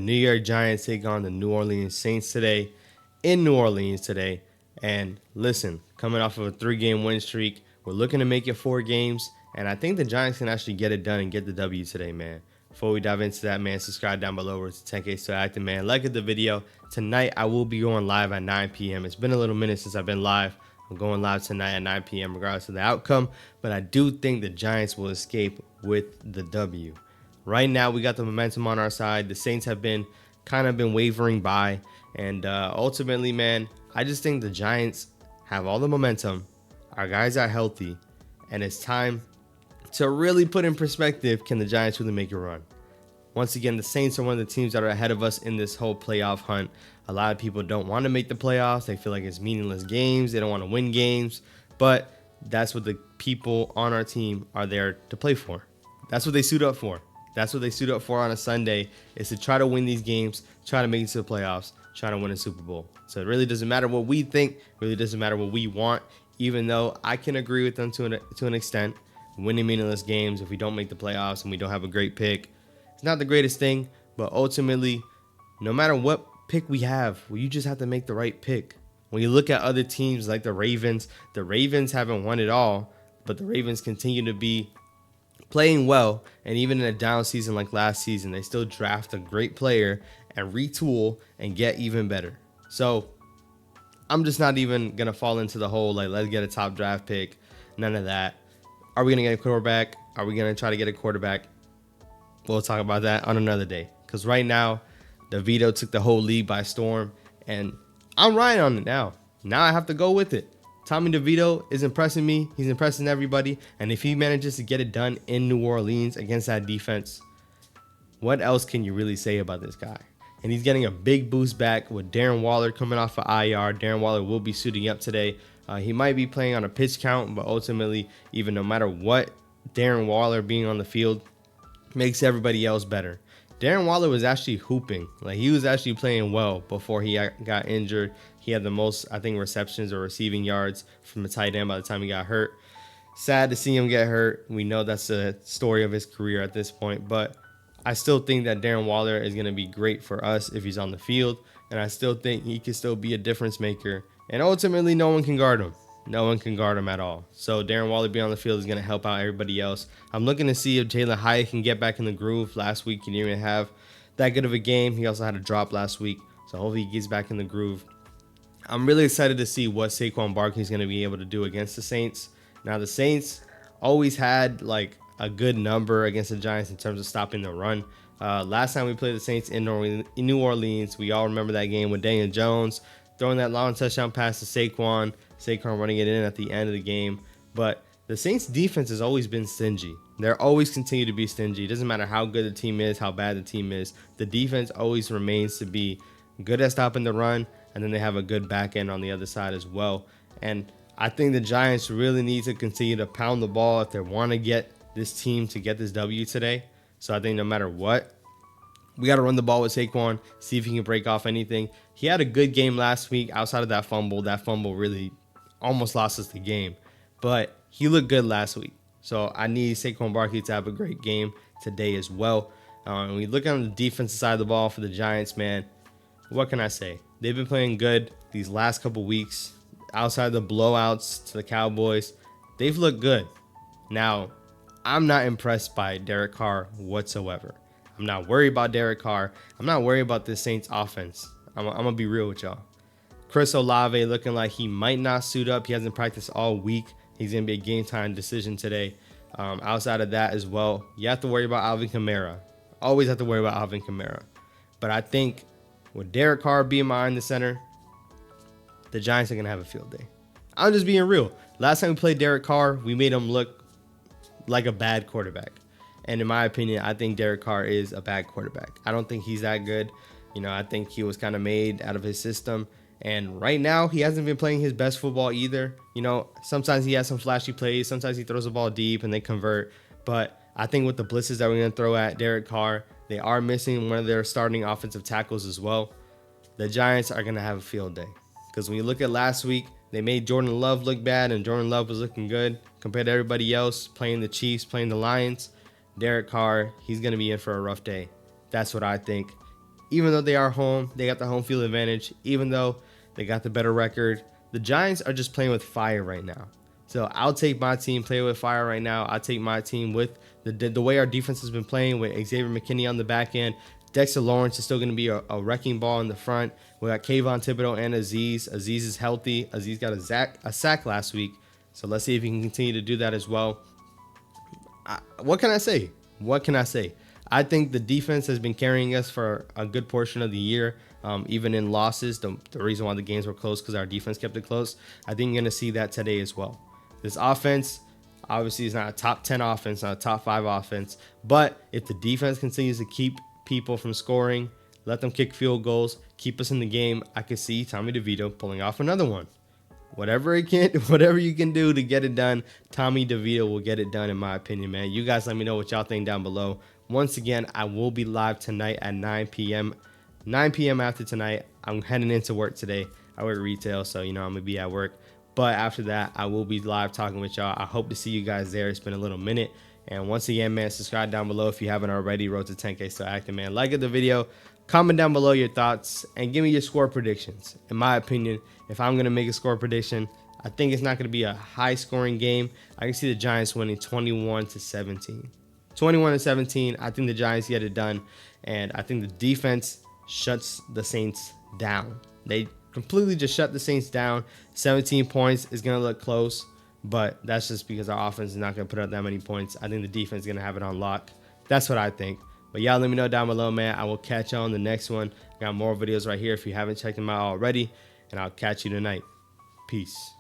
New York Giants take on the New Orleans Saints today in New Orleans today. And listen, coming off of a 3-game win streak, we're looking to make it 4 games. And I think the Giants can actually get it done and get the W today, man. Before we dive into that, man, subscribe down below. We're 10K still active, man. Like the video. Tonight, I will be going live at 9 p.m. It's been a little minute since I've been live. I'm going live tonight at 9 p.m. regardless of the outcome. But I do think the Giants will escape with the W. Right now, we got the momentum on our side. The Saints have been wavering by. And ultimately, man, I just think the Giants have all the momentum. Our guys are healthy. And it's time to really put in perspective, can the Giants really make a run? Once again, the Saints are one of the teams that are ahead of us in this whole playoff hunt. A lot of people don't want to make the playoffs. They feel like it's meaningless games. They don't want to win games. But that's what the people on our team are there to play for. That's what they suit up for. That's what they suit up for on a Sunday, is to try to win these games, try to make it to the playoffs, try to win a Super Bowl. So it really doesn't matter what we think, really doesn't matter what we want, even though I can agree with them to an extent. Winning meaningless games, if we don't make the playoffs and we don't have a great pick, it's not the greatest thing, but ultimately, no matter what pick we have, well, you just have to make the right pick. When you look at other teams like the Ravens haven't won it all, but the Ravens continue to be playing well, and even in a down season like last season, they still draft a great player and retool and get even better. So I'm just not even going to fall into the whole, like, let's get a top draft pick. None of that. Are we going to get a quarterback? Are we going to try to get a quarterback? We'll talk about that on another day. Because right now, Devito took the whole league by storm, and I'm riding on it now. Now I have to go with it. Tommy Devito is impressing me. He's impressing everybody. And if he manages to get it done in New Orleans against that defense, what else can you really say about this guy? And he's getting a big boost back with Darren Waller coming off of IR. Darren Waller will be suiting up today. He might be playing on a pitch count, but ultimately, even no matter what, Darren Waller being on the field makes everybody else better. Darren Waller was actually hooping. Like, he was actually playing well before he got injured. He had the most, I think, receptions or receiving yards from a tight end by the time he got hurt. Sad to see him get hurt. We know that's the story of his career at this point, but I still think that Darren Waller is going to be great for us if he's on the field, and I still think he can still be a difference maker. And ultimately, no one can guard him. No one can guard him at all. So Darren Waller being on the field is going to help out everybody else. I'm looking to see if Jalen Hyatt can get back in the groove. Last week, he didn't even have that good of a game. He also had a drop last week, so hopefully he gets back in the groove. I'm really excited to see what Saquon Barkley is going to be able to do against the Saints. Now, the Saints always had like a good number against the Giants in terms of stopping the run. Last time we played the Saints in New Orleans, we all remember that game with Daniel Jones throwing that long touchdown pass to Saquon running it in at the end of the game. But the Saints defense has always been stingy. They're always continue to be stingy. It doesn't matter how good the team is, how bad the team is. The defense always remains to be good at stopping the run, and then they have a good back end on the other side as well. And I think the Giants really need to continue to pound the ball if they want to get this team to get this W today. So I think no matter what, we got to run the ball with Saquon, see if he can break off anything. He had a good game last week outside of that fumble. That fumble really almost lost us the game. But he looked good last week. So I need Saquon Barkley to have a great game today as well. When we look on the defensive side of the ball for the Giants, man, what can I say? They've been playing good these last couple weeks. Outside the blowouts to the Cowboys, they've looked good. Now, I'm not impressed by Derek Carr whatsoever. I'm not worried about Derek Carr. I'm not worried about this Saints offense. I'm going to be real with y'all. Chris Olave looking like he might not suit up. He hasn't practiced all week. He's going to be a game time decision today. Outside of that as well, you have to worry about Alvin Kamara. Always have to worry about Alvin Kamara. But I think with Derek Carr being behind the center, the Giants are going to have a field day. I'm just being real. Last time we played Derek Carr, we made him look like a bad quarterback. And in my opinion, I think Derek Carr is a bad quarterback. I don't think he's that good. I think he was kind of made out of his system. And right now, he hasn't been playing his best football either. Sometimes he has some flashy plays. Sometimes he throws the ball deep and they convert. But I think with the blitzes that we're going to throw at Derek Carr, they are missing one of their starting offensive tackles as well. The Giants are going to have a field day. Because when you look at last week, they made Jordan Love look bad, and Jordan Love was looking good compared to everybody else playing the Chiefs, playing the Lions. Derek Carr, he's going to be in for a rough day. That's what I think. even though they are home, they got the home field advantage, even though they got the better record. The Giants are just playing with fire right now. So I'll take my team play with fire right now. I'll take my team with the way our defense has been playing with Xavier McKinney on the back end. Dexter Lawrence is still going to be a wrecking ball in the front. We got Kayvon Thibodeau and Aziz. Aziz is healthy. Aziz got a sack last week. So let's see if he can continue to do that as well. What can I say? What can I say? I think the defense has been carrying us for a good portion of the year, even in losses. The reason why the games were close because our defense kept it close. I think you're going to see that today as well. This offense, obviously, is not a top 10 offense, not a top 5 offense. But if the defense continues to keep people from scoring, let them kick field goals, keep us in the game, I could see Tommy DeVito pulling off another one. Whatever you can do to get it done, Tommy DeVito will get it done, in my opinion, man. You guys let me know what y'all think down below. Once again, I will be live tonight at 9 p.m. 9 p.m. after tonight. I'm heading into work today. I work retail, so, I'm going to be at work. But after that, I will be live talking with y'all. I hope to see you guys there. It's been a little minute. And once again, man, subscribe down below if you haven't already. Road to 10K still active, man. Like the video, comment down below your thoughts, and give me your score predictions. In my opinion, if I'm going to make a score prediction, I think it's not going to be a high-scoring game. I can see the Giants winning 21-17. 21-17, I think the Giants get it done. And I think the defense shuts the Saints down. They completely just shut the Saints down. 17 points is going to look close, but that's just because our offense is not going to put up that many points. I think the defense is going to have it on lock. That's what I think. But y'all let me know down below, man. I will catch you on the next one. Got more videos right here if you haven't checked them out already. And I'll catch you tonight. Peace.